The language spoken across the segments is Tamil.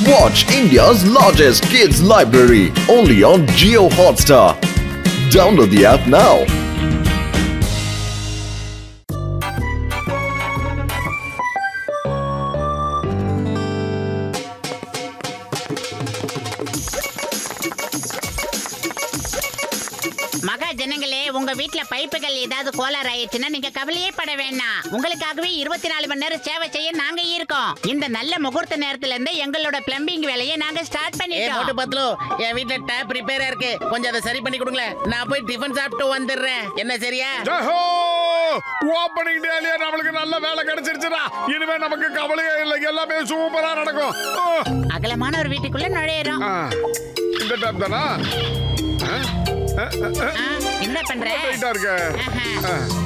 Watch India's largest kids library only on Jio Hotstar. Download the app now. மகா ஜனங்களே, உங்க வீட்ல பைப்புகள் ஏதாவது கோளாறு ஆயிடுச்சுன்னா நீங்க கவலையே பட வேண்டாம். உங்களுக்காகவே 24 மணி நேரம் சேவை செய்ய நாங்க இருக்கோம். இந்த நல்ல முகூர்த்த நேரத்துல இருந்து எங்களோட பிளம்பிங் வேலையை நாங்க ஸ்டார்ட் பண்ணிட்டோம். மோட்டு பத்லு, என் வீட்ல டேப் ரிப்பேரா இருக்கு, கொஞ்சம் அதை சரி பண்ணி கொடுங்களேன். நான் போய் டிஃபன் சாப்பிட்டு வந்துடுறேன். என்ன சரியா? ஓப்பனிங் டேலயே நமக்கு நல்ல வேலை கிடைச்சிருச்சுடா. இனிமே நமக்கு கவலையே இல்லை, எல்லாமே சூப்பரா நடக்கும். அகலமான ஒரு வீட்டுக்குள்ள நுழையிறோம். இந்த டேப் தானா? என்ன பண்ற?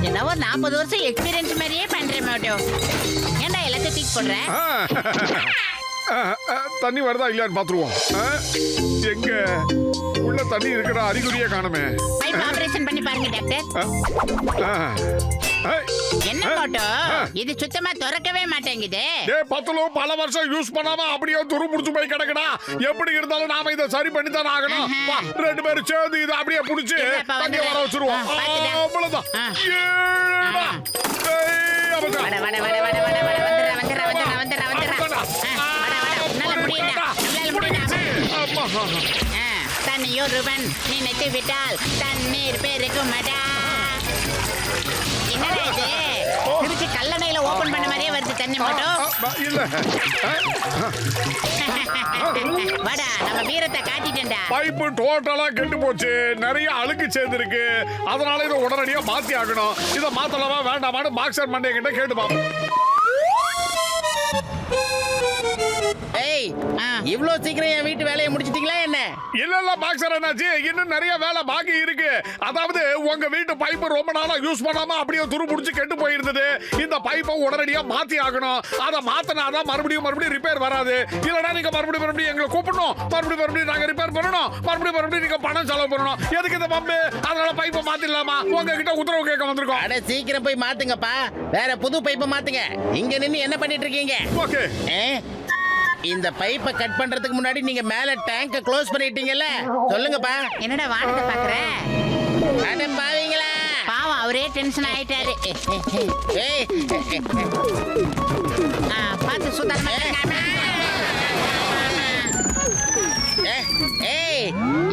ஏதோ 40 வருஷம் எக்ஸ்பீரியன்ஸ் மாதிரியே பண்றேன் மோட்டோ. ஏன்டா எல்லாத்தையும் தூக்கி போடுற? தண்ணி வருதா இல்லையான்னு பாத்துருவோம். எங்க உள்ள தண்ணி இருக்கிற அறிகுறியே காணுமே. பைப் ஆபரேஷன் பண்ணி பாருங்க டாக்டர். என்ன மோட்டோ, இது சுத்தமா திறக்கவே மாட்டேங்குது. பத்தலோ பல வருஷம் யூஸ் பண்ணாம அப்படியே துரு புடிச்சு போய் கிடக்குடா. எப்படி இருந்தாலும் நாம இதை சரி பண்ணி தான் ஆகணும். ரெண்டு பேரும் சேர்ந்து இதை அப்படியே புடிச்சு தண்ணி வர வச்சிருவோம். அவ்வளவுதான். தண்ணியூர் ரூபன் நினைத்து விட்டால் தண்ணீர் பெருக்கும் மடா. என்னடா இது? திருச்சி கல்லணையில ஓபன் பண்ண மாதிரியே வருது தண்ணி மட்டும். இல்ல வாடா, நம்ம வீரத்தை காட்டிட்டேன்டா. பைப்பு டோட்டலா கெட்டு போச்சு, நிறைய அழுக்கு சேர்ந்துருக்கு. அதனால இதை உடனடியா மாத்தி ஆகணும். இதை மாத்தலாமா வேண்டாமான்னு பாக்ஸர் மண்டே கிட்ட கேட்டுப்பா. ஏய், இவ்ளோ சீக்கிரம் என் வீட்டு வேலையை முடிச்சிட்டீங்களா என்ன? இல்ல பாக்ஸர் என்னாச்சு, இன்னும் நிறைய வேலை பாக்கி இருக்கு. அதாவது உங்க வீட்டு பைப்பு ரொம்ப நாளா யூஸ் பண்ணாம அப்படியே துரு புடிச்சு கெட்டு போயிருந்தது. இந்த பைப்பை உடனடியா மாத்தி ஆகணும். அதை மாத்தினாதான் மறுபடியும் ரிப்பேர் வராது. இல்லனா நீங்க மறுபடியும் எங்களை கூப்பிடணும். மறுபடியும் நாங்க ரிப்பேர் பண்ணணும். மறுபடியும் நீங்க பணம் செலவு பண்ணணும். எதுக்கு இந்த பம்பு? அதனால பைப்பை மாத்திடலாமா? உங்ககிட்ட உத்தரவு கேட்க வந்திருக்கோம். அட சீக்கிரம் போய் மாத்துங்கப்பா, வேற புது பைப்பை மாத்துங்க. இங்க நின்னு என்ன பண்ணிட்டு இருக்கீங்க? ஓகே, இந்த பைப்பை கட் பண்றதுக்கு முன்னாடி நீங்க மேல டேங்க க்ளோஸ் பண்ணிட்டீங்கல்ல, சொல்லுங்கப்பா. என்னடா வானத்தை பாக்குற? அட பாவீங்களா, பாவம் அவரே டென்ஷன் ஆயிட்டாரு. பார்த்து சுத்தமா. ஏய்,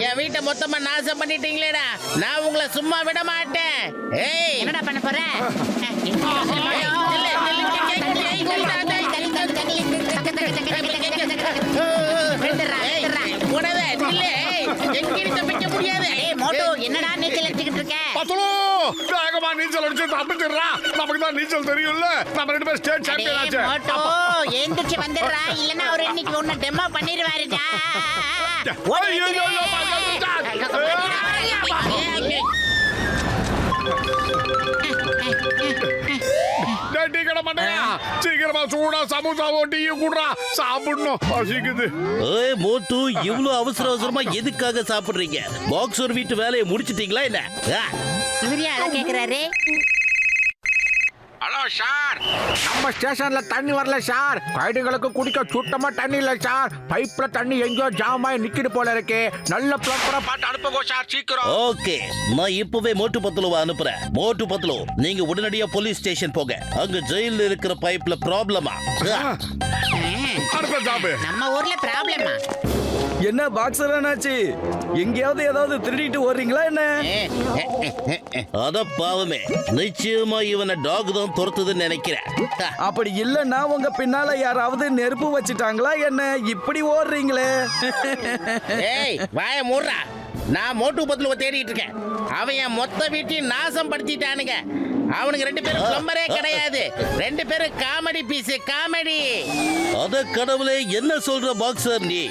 என் வீட்டை மொத்தமா நாசம் பண்ணிட்டீங்களேடா, நான் உங்களை சும்மா விட மாட்டேன். ஏய், என்னடா பண்ண போற? என்னடா நீச்சல் அடிச்சுக்கிட்டு இருக்க? வேகமா நீச்சல் அடிச்சு தப்பிச்சிடுறா. நமக்கு தான் நீச்சல் தெரியும்ல, நம்ம ரெண்டு பேரும் ஸ்டேட் சாம்பியன் ஆச்சு. மோட்டோ எந்திரிச்சு வந்துடுறா, இல்லன்னா அவர் இன்னைக்கு ஒன்னு டெமோ பண்ணிடுவாருடா. டீ கடை மாட்டேயா, சீக்கிரமா சூடா சமோசாவும் டீயும் கூடுறா, சாப்பிடணும், பசிக்குது. ஏய் மோட்டு, இவ்ளோ அவசரமா எதுக்காக சாப்பிடுறீங்க? பாக்ஸர் வீட்டு வேலையை முடிச்சிட்டீங்களா என்ன? இவரு யார கேக்குறாரு? ஹலோ சார், நம்ம ஸ்டேஷன்ல தண்ணி வரல சார். கைடுகளுக்கு குடிக்க சுத்தமா தண்ணி இல்ல சார். பைப்ல தண்ணி எங்கேயோ ஜாம் ஆகி நிக்கிது போல இருக்கு. நல்ல பிளம்பரா பார்த்து அனுப்புங்க சார், சீக்கிரம். ஓகே, நான் இப்பவே மோட்டு பத்லுவை அனுப்புறேன். மோட்டு பத்லு, நீங்க உடனடியா போலீஸ் ஸ்டேஷன் போங்க. அங்க ஜெயில இருக்கிற பைப்ல ப்ராப்ளமா? அடுத்த ஜாப் நம்ம ஊர்ல ப்ராப்ளமா? என்ன பாக்ஸர் என்னாச்சு? எங்கேயாவது ஏதாவது திருடிட்டு ஓடுறீங்களா என்ன? அத பாவமே, நிச்சயமா இவனை டாக் தான் துரத்துதுன்னு நினைக்கிறேன். அப்படி இல்லன்னா உங்க பின்னால யாராவது நெருப்பு வச்சிட்டாங்களா என்ன? இப்படி ஓடுறீங்களே. ஏய், வாய மூடுறா. நான் மோட்டு பத்லுவை தேடிட்டு இருக்கேன். அவன் என் மொத்த வீட்டையும் நாசம் படுத்திட்டானுங்க. அவனுக்கு ரெண்டு பேரும் பிளம்பரே கிடையாது. ரெண்டு பேரும் காமெடி பீஸ், காமெடி. அத கடவுளே, என்ன சொல்ற பாக்ஸர் நீ?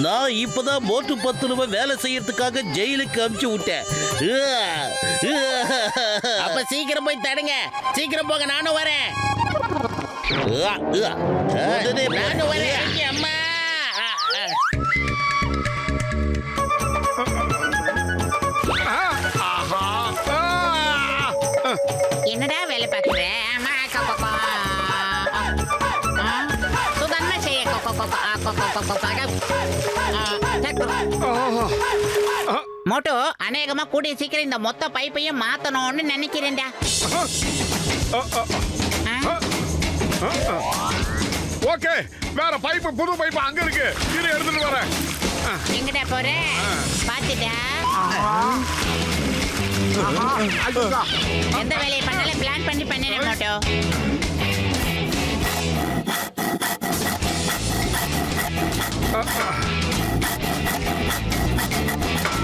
நான் இப்பதான் மோட்டு பத்லுவை வேலை செய்யறதுக்காக ஜெயிலுக்கு அனுப்பிச்சு விட்டேன். அப்ப சீக்கிரம் போய் தடுங்க. சீக்கிரம் போங்க, நானும் வரேன். நானும் வரேன். அம்மா, என்னடா வேலை பாக்குற? சுதன்மா செய்ய மோட்டோ அநேகமா கூடிய சீக்கிரம் இந்த மொத்த பைப்பையும் மாத்தணும்னு நினைக்கிறேன்டா. ஓகே, வேற பைப்பு, புது பைப்பு அங்க இருக்கு. இரு, எடுத்துட்டு வரேன். எங்கடா போற? பாத்துடா. எந்த வேலையை பண்ணாலும் பிளான் பண்ணி பண்ணிடுறேன் மோட்டோ.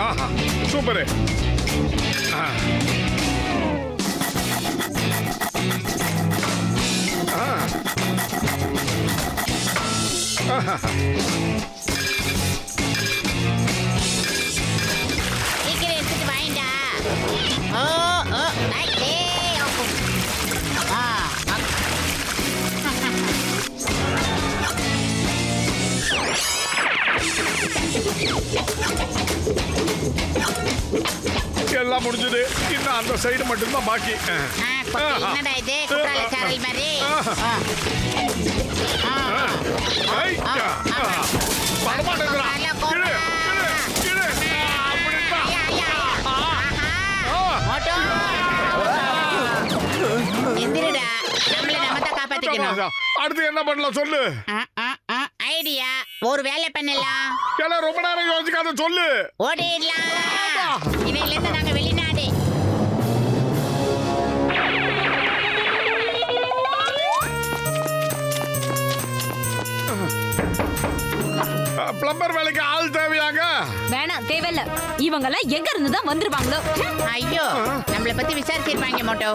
ஆஹா, சூப்பர். சீக்கிரம் எடுத்துட்டு வாங்கிடா. ஓ ஓ ஐ ஏ ஆ எல்லாம் முடிஞ்சது. இன்னும் அந்த சைடு மட்டும்தான் பாக்கி. என்னடா இது குற்றால சாரல் மாதிரி? ஐ, வரமாட்டேங்கிறான். இரு, இரு, இரு. அப்படித்தான். மோட்டோ எந்திரடா, நம்மள நம்ம தான் காப்பாத்திக்கணும். அடுத்து என்ன பண்ணலாம் சொல்லு. ஐடியா, ஒரு வேலை பண்ணலாம். எல்லாம் ரொம்ப நேரம் யோசிக்காத, சொல்லு. ஓடிடலாம். இன்னையில இருந்து நாங்க வெளிநாடு. பிளம்பர் வேலைக்கு ஆள் தேவையாங்க? வேணாம், தேவையில்ல. இவங்க எல்லாம் எங்க இருந்து தான் வந்துருவாங்களோ. ஐயோ, நம்மள பத்தி விசாரிச்சிருப்பாங்க மோட்டோ.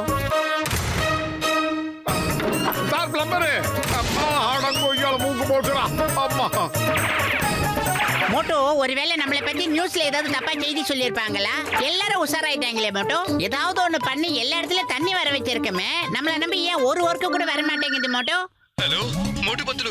Sir plumber. அம்மா, அடங்கோய்யால மூக்கு போச்சுடா. அம்மா. மோட்டோ, ஒருவேளை நம்மளை பத்தி நியூஸ்ல ஏதாவது தப்பா செய்தி சொல்லிருப்பாங்களா? எல்லாரும் உஷாராயிட்டாங்களே மோட்டோ. ஏதாவது ஒண்ணு பண்ணி எல்லா இடத்துலயும் தண்ணி வர வச்சிருக்கமே, நம்மள நம்பி ஏன் ஒரு ஒர்க்கு கூட வர மாட்டேங்குது மோட்டோ? ஹலோ மோட்டு பத்துலு,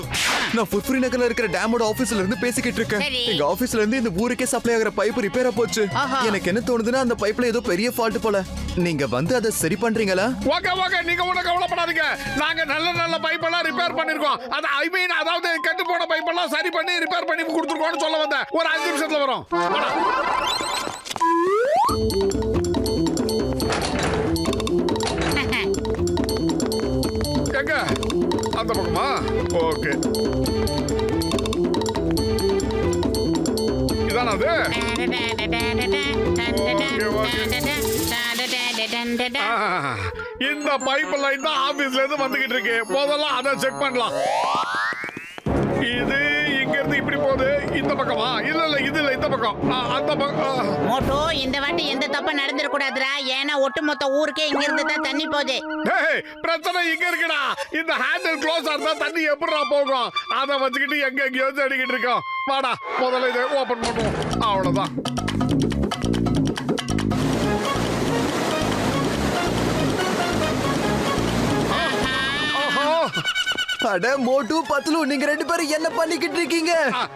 நான் ஃபுட்ஃப்ரீ நகர்ல இருக்கிற டேமோட ஆபீஸ்ல இருந்து பேசிக்கிட்டு இருக்கேன். சரி. எங்க ஆபீஸ்ல இருந்து இந்த ஊருக்கே சப்ளை ஆகுற பைப் ரிப்பேரா போச்சு. ஆஹா. எனக்கு என்ன தோணுதுன்னா அந்த பைப்ல ஏதோ பெரிய ஃபால்ட் போல. நீங்க வந்து அதை சரி பண்றீங்களா? ஓகே ஓகே, நீங்க ஒண்ணும் கவலைப்படாதீங்க. நாங்க நல்ல நல்ல பைப் எல்லாம் ரிப்பேர் பண்ணிருக்கோம். அது ஐ மீன், அதாவது கெட்டு போன பைப் எல்லாம் சரி பண்ணி ரிப்பேர் பண்ணி கொடுத்துருக்கோம்னு சொல்ல வந்தேன். ஒரு 5 நிமிஷத்துல வரோம். வாடா. எங்க? அந்த பக்கமா? ஓகே. இதானா அது? இந்த பைப் லைன் தான் ஆபீஸ்ல இருந்து வந்துகிட்டு இருக்கு. முதல்ல அதை செக் பண்ணலாம். இது இங்க இருந்து இப்படி போகுது. இந்த பக்கமா? இல்ல இல்ல, இது இல்ல, இந்த பக்கம். அந்த பக்கம். மோட்டோ, இந்த வாட்டி எந்த தப்பா நடந்துட கூடாதுடா. ஏன்னா ஒட்டுமொத்த ஊருக்கே இங்க இருந்து தான் தண்ணி போகுது. டேய், பிரச்சனை இங்க இருக்குடா. இந்த ஹேண்டில் க்ளோஸ் இருந்தா தண்ணி எப்படிடா போகும்? அதை வச்சுக்கிட்டு எங்க எங்கேயோ தேடிக்கிட்டு இருக்கோம். வாடா, முதல்ல இதை ஓபன் பண்ணுவோம். அவ்வளவுதான். அட மோட்டு பத்துலு, நீங்க ரெண்டு பேரும் என்ன பண்ணிக்கிட்டு இருக்கீங்க?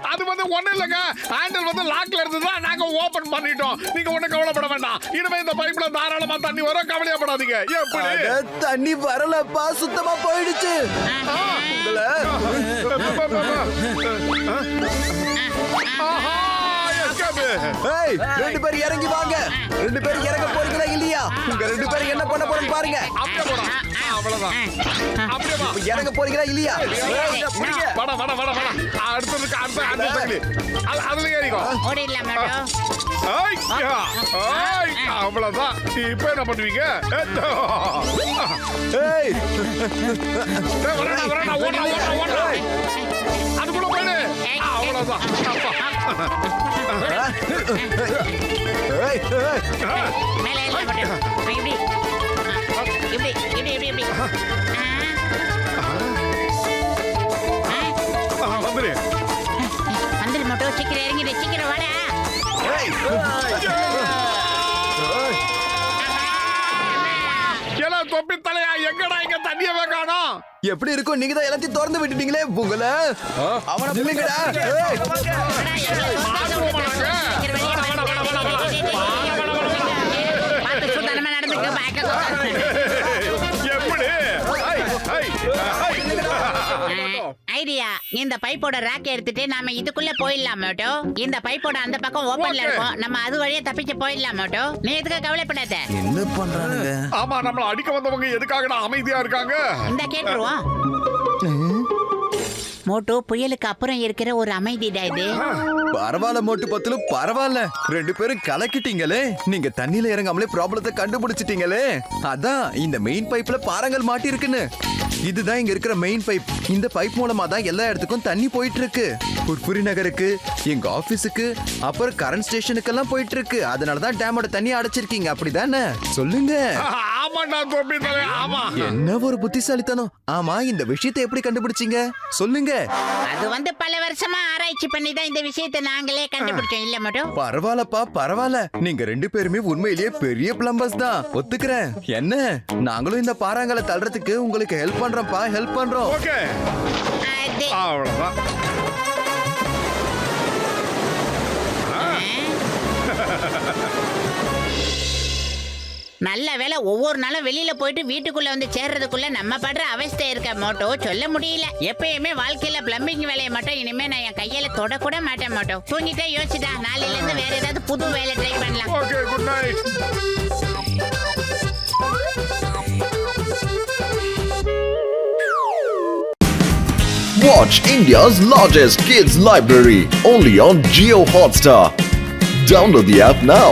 அது வந்து ஒண்ணு இல்லங்க. ஹேண்டில் வந்து லாக்ல இருந்ததா நாங்க ஓபன் பண்ணிட்டோம். நீங்க ஒண்ணு கவலைப்பட வேண்டாம். இனிமே இந்த பைப்ல தாராளமா தண்ணி வரும், கவலையப்படாதீங்க. எப்படி? அட, தண்ணி வரலப்பா, சுத்தமா போயிடுச்சு. உங்களை ஆஹா, escape. ஏய், ரெண்டு பேரும் இறங்கி வாங்க. ரெண்டு பேரும் இறங்க போறீங்களா இல்லையா? உங்க ரெண்டு பேரும் என்ன பண்ண போறோம் பாருங்க. அப்படியே போடா. அவ்வளவுதான். அப்படியே வா. இறங்க போறீங்களா இல்லையா? வாடா வாடா வாடா வாடா. அடுத்ததுக்கு அடுத்த ஹேண்டில் தள்ளி. அதுல ஏறிக்கோ. ஓடிடலாம் மோட்டோ. ஐய், ஐய், அவ்வளவுதான். இப்ப என்ன பண்ணுவீங்க? ஏய், வரடா வரடா, ஓடா ஓடா ஓடா. அதுக்குள்ள போயிடு. அவ்வளவுதான். ஏய், ஏய். மேலே ஏறலாம் மோட்டோ. இப்படி இப்படி இப்படி இப்படி இப்படி. வந்துரு. வந்துரு மோட்டோ, சீக்கிரம் இறங்கிடு, சீக்கிரம் வாடா. எல்லாம் தொப்பி தலையா, எங்கடா இங்க தண்ணிய காணோம்? எப்படி இருக்கும்? நீங்க தான் எல்லாத்தையும் திறந்து விட்டுட்டீங்களே உங்களை. அவனை இல்லைங்கடா. ஏய். வாடா, எவ்வளவு பாத்துருவோமா நாங்க? சீக்கிரம் வெளியே வாடா, வாடா, வாடா, வாடா. பார்த்து சுத்தமா நடந்துக்க. பேக்க எப்படி? ஐ, ஐ, ஐ. ஐடியா. இந்த பைப்போட ரேக் எடுத்துட்டு நாம இதுக்குள்ள போயிடலாம் மோட்டோ. இந்த பைப்போட அந்த பக்கம் ஓபன்ல Okay. இருக்கும். நம்ம அது வழியா தப்பிச்சு போயிடலாம் மோட்டோ. நீ எதுக்கு கவலைப்படாத. என்ன பண்றானுங்க? ஆமா, நம்மள அடிக்க வந்தவங்க எதுக்காகடா அமைதியா இருக்காங்க? இந்த கேட்டுருவோம். மோட்டோ புயலுக்கு அப்புறம் இருக்கிற ஒரு அமைதிடா இது. பரவாயில்ல மோட்டு பத்துல பரவாயில்ல. ரெண்டு பேரும் கலக்கிட்டீங்களே. நீங்க தண்ணியில இறங்காமலே ப்ராப்ளத்தை கண்டுபிடிச்சிட்டீங்களே. அதான் இந்த மெயின் பைப்ல பாறங்கள் மாட்டி இருக்குன்னு. இதுதான் இங்க இருக்கிற மெயின் பைப். இந்த பைப் மூலமா தான் எல்லா இடத்துக்கும் தண்ணி போயிட்டு இருக்கு. புர்புரி நகருக்கு, எங்க ஆபீஸுக்கு, அப்புறம் கரண்ட் ஸ்டேஷனுக்கெல்லாம் போயிட்டு இருக்கு. அதனாலதான் டேமோட தண்ணி அடைச்சிருக்கீங்க, அப்படிதானே? சொல்லுங்க. ஆமாண்டா தொப்பி தலை, ஆமா. என்ன ஒரு புத்திசாலித்தனம். ஆமா, இந்த விஷயத்தை எப்படி கண்டுபிடிச்சீங்க? சொல்லுங்க. அது வந்து பல வருஷமா ஆராய்ச்சி பண்ணி தான் இந்த விஷயத்தை நாங்களே கண்டுபிடிச்சோம் இல்ல மோட்டோ. பரவாயில்லப்பா, பரவாயில்ல. நீங்க ரெண்டு பேருமே உண்மையிலேயே பெரிய பிளம்பர்ஸ் தான், ஒத்துக்கிறேன். என்ன, நாங்களும் இந்த பாறாங்களை தள்ளுறதுக்கு உங்களுக்கு ஹெல்ப் பண்றோம்ப்பா, ஹெல்ப் பண்றோம். ஓகே, அது அவ்வளவுதான். நல்ல வேளை ஒவ்வொரு நாளும் வெளியில போயிட்டு வீட்டுக்குள்ள வந்து சேர்றதுக்குள்ள நம்ம படுற அவஸ்தை இருக்க மோட்டோ சொல்ல முடியல. எப்பயுமே வாழ்க்கையில பிளம்பிங் வேலையை மட்டும் இனிமே நான் என் கையில தொடக்கூட மாட்டேன் மோட்டோ. தூங்கிட்டே யோசிச்சுட்டா நாளையில இருந்து வேற ஏதாவது புது வேலை ட்ரை பண்ணலாம். Okay, good night. Watch India's largest kids library only on Geo Hotstar. Download the app now.